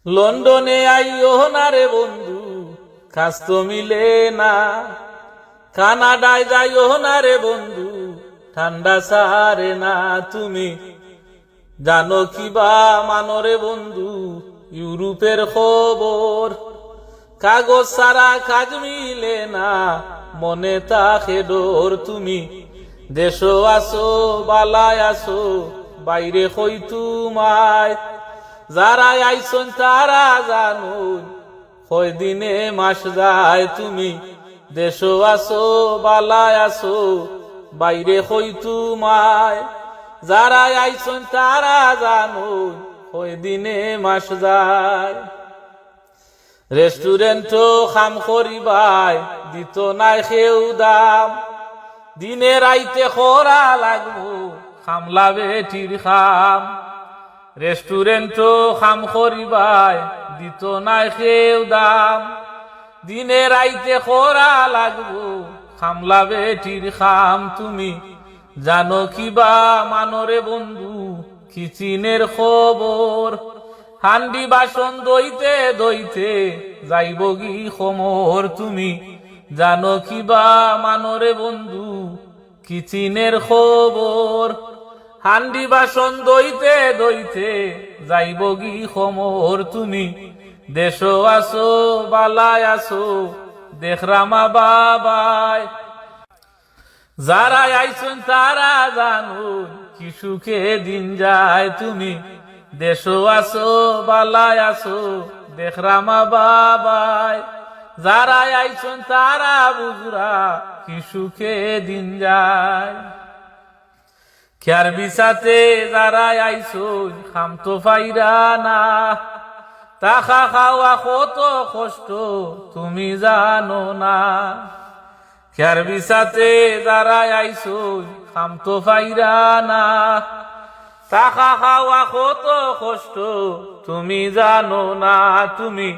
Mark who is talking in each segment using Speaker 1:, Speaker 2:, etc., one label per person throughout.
Speaker 1: লন্ডনে আইও না রে বন্ধু, কাজ তো মিলে না। কানাডায় যাইও না রে বন্ধু, ঠান্ডা সারে না। তুমি জানো কি বা মানো রে বন্ধু, ইউরোপের খবর। কাগজ সারা কাজ মিলে না, মনে তাকে ডোর। তুমি দেশো আসো বালায় আসো, বাইরে কই তোমায়। যারা আইসন তারা জানুন, কয় দিনে মাস যায়। তুমি দেশো আসো বালায় আসো, বাইরে কই তোমায়। যারা আইসন তারা জানুন, কয় দিনে মাস যায়। রেস্টুরেন্টও খাম করিবাই, দিত নাই খেউ দাম। দিনে রাইতে খরা লাগবো, খামলা বেটির খাম। রেস্টুরেন্টও খাম করিবাই, দিত নাই খেউ দাম। দিনে রাইতে খরা লাগবো, খামলা বেটির খাম। তুমি জানো কি বা মানরে বন্ধু, কিচিনের খবর। হান্ডি বাসন দইতে দইতে যাইব গি খমর। তুমি জানো কি বা মানরে বন্ধু, কিচিনের খবর। হান্ডি বাসন দইতে দইতে যাইব গি খমর। তুমি দেশো আসো বালায় আসো, দেখরামা বাবাই। যারা আইসন তারা জানুন, কি সুখে দিন যায়। তুমি দেশো আসো বালায় আসো, দেখরামা বাবাই। যারা আইসন তারা বুঝরা, কি সুখে দিন যায়। খেয়ার বিছাতে যারা আইসন, খাম তো পাইরা না। টাকা খাওয়া কত কষ্ট তুমি জানো না। খেয়ার বিছাতে যারা আইসন, খাম তো পাইরা না। টাকা খাওয়া কত কষ্ট তুমি জানো না। তুমি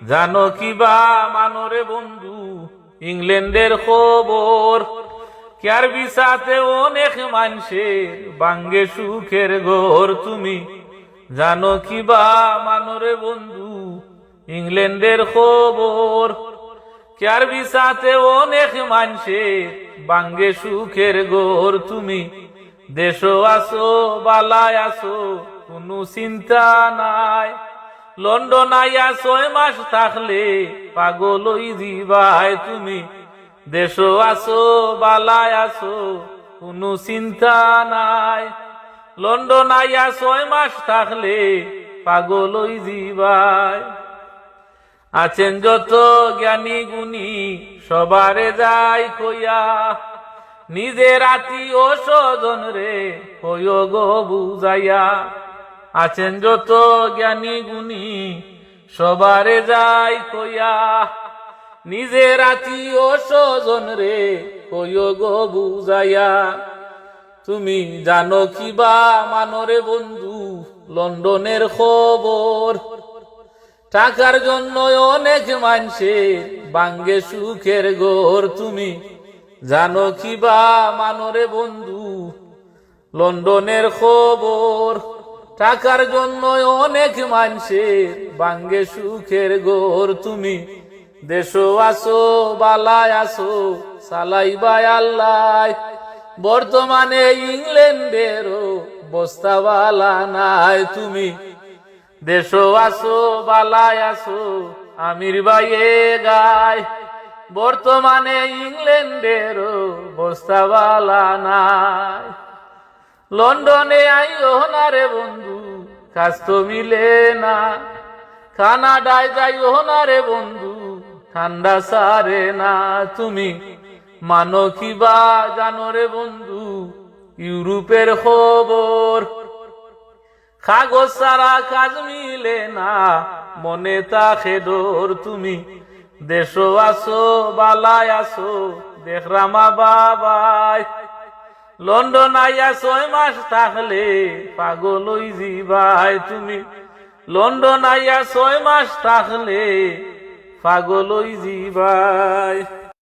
Speaker 1: জানো কি বা মানরে বন্ধু, ইংল্যান্ডের খবর। কেয়ার বিছাতে অনেক মানুষের বাঙ্গে সুখের ঘর। তুমি জানো কি বা মানরে বন্ধু, ইংল্যান্ডের খবর। কেয়ার বিছাতে অনেক মানুষের বাঙ্গে সুখের ঘর। তুমি দেশো আসো বালায় আসো, কোনো চিন্তা নাই। লন্ডন আইয়া 6 মাস থাকলে পাগল হই দিবাই। তুমি দেশো আসো বালায় আসো, কোনো চিন্তা নাই। লন্ডন আইয়া 6 মাস থাকলে পাগল হই দিবাই। আছেন যত জ্ঞানী গুণী, সবারে যাই কইয়া। নিজের আত্মীয় স্বজন রে কইও গো বুঝাইয়া। আছেন যত জ্ঞানী গুণী, সবারে যাই কইয়া। নিজের আত্মীয় স্বজন রে কইও গো বুঝাইয়া। তুমি জানো কি বা মানরে বন্ধু, লন্ডনের খবর। টাকার জন্য অনেক মানুষের বাঙ্গে সুখের ঘর। তুমি জানো কি বা মানরে বন্ধু, লন্ডনের খবর। টাকার জন্য অনেক মানুষের বাঙ্গে সুখের ঘর। তুমি দেশো আসো বালায় আসো, সালাইবাই আল্লাহ। বর্তমানে ইংল্যান্ডেরও বস্তা বালা নাই। তুমি দেশো আসো বালায় আসো, আমির বাইয়ে গায়। বর্তমানে ইংল্যান্ডেরও বস্তা বালা নাই। লন্ডনে আইও না রে বন্ধু, কাজ তো মিলে না। কানাডায় যাইও না রে বন্ধু, ঠান্ডা সারে না। তুমি মানো কি বা জানো রে বন্ধু, ইউরোপের খবর। কাগজ সারা কাজ মিলে না, মনে তাকে ডোর। তুমি দেশো আসো বালায় আসো, দেখরামা বাবাই। লন্ডন আইয়া 6 মাস থাকলে পাগল হই দিবাই। তুমি লন্ডন আইয়া 6 মাস থাকলে পাগল হই দিবাই।